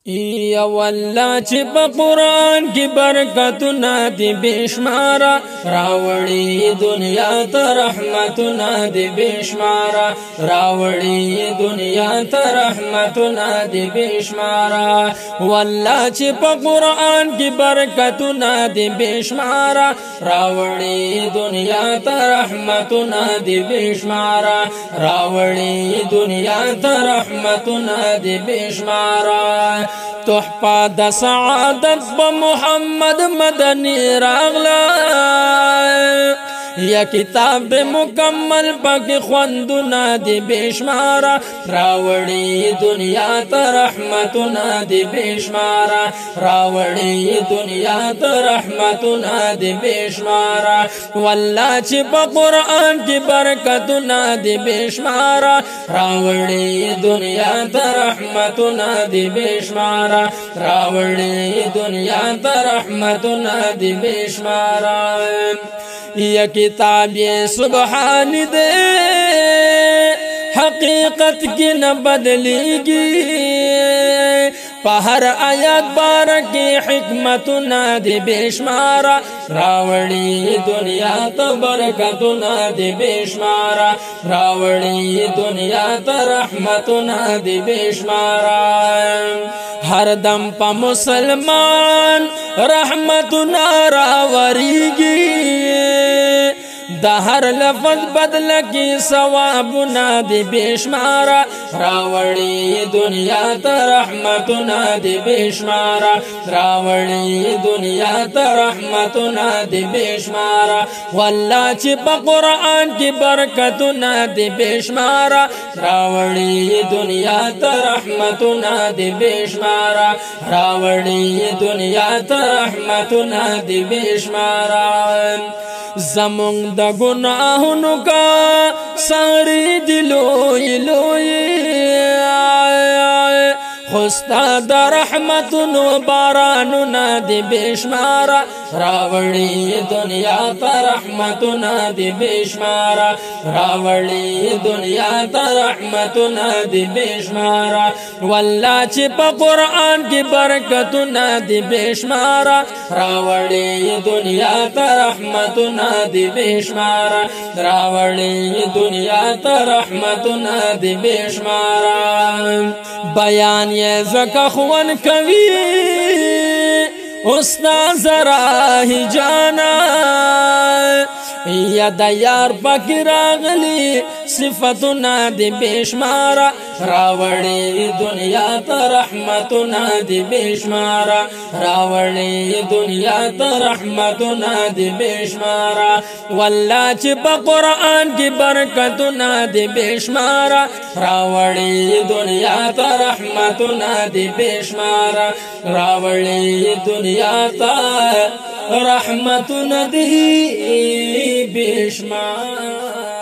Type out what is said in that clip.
یا والله چې په قرآن کې برکتونه دي بشماره راوړي دنیا ته رحمتونه دي بشماره راوړي دنیا ته رحمتونه دي بشماره والله چې په قرآن کې برکتونه دي بشماره راوړي دنیا ته رحمتونه دي بشماره راوړي دنیا ته رحمتونه دي بشماره تحفه د سعادت بمحمد مدنی راغلا یا کتاب مکمل پاک خوندونه دی بشماره راوړي دنیا ته رحمتونه دی بشماره راوړي دنیا ته رحمتونه دی بشماره والله چې په قرآن کې برکتونه دی بشماره راوړي دنیا ته رحمتونه دی بشماره راوړي دنیا ته رحمتونه دی بشماره یا کتاب سبحان دے حقیقت کی نہ بدلیگی پہر آیات بارکی حکمتنا دی بشمارا راوڑی دنیا تا برکتنا دی بشمارا راوڑی دنیا تا رحمتنا دی بشمارا ہر دم پا مسلمان رحمتنا راوریگی دا ہر لفظ بدل کی ثوابنا دی بشمارا راوڑی دنیا تا رحمتنا دی بشمارا راوڑی دنیا تا رحمتنا دی بشمارا واللہ چی پا قرآن کی برکتنا دی بشمارا راوڑی دنیا تا رحمتنا دی بشمارا راوڑی دنیا تا رحمتنا دی بشمارا زمونږ د ګناهونو کا ساری دلوی لوی خوستا د رحمتونو بارانونه دی بشماره راوړي دنیا ته رحمتونه دی بشماره راوړي دنیا ته رحمتونه دی بشماره والله چې په قرآن کې برکتونه دی بشماره راوړي دنیا ته رحمتونه دی بشماره راوړي دنیا ته رحمتونه دی بشماره بیان یہ زکا خوان کوي استاد زرا ہی جانا یا د یار پاک راغلی صفتنا دی بشمارا راوڑی دنیا تا رحمتنا دی بشمارا راوڑی دنیا تا رحمتنا دی بشمارا واللہ چی پا قرآن کی برکتنا دی بشمارا راوڑی دنیا تا رحمتنا دی بشمارا راوڑی دنیا تا رحمتنا دی بشمارا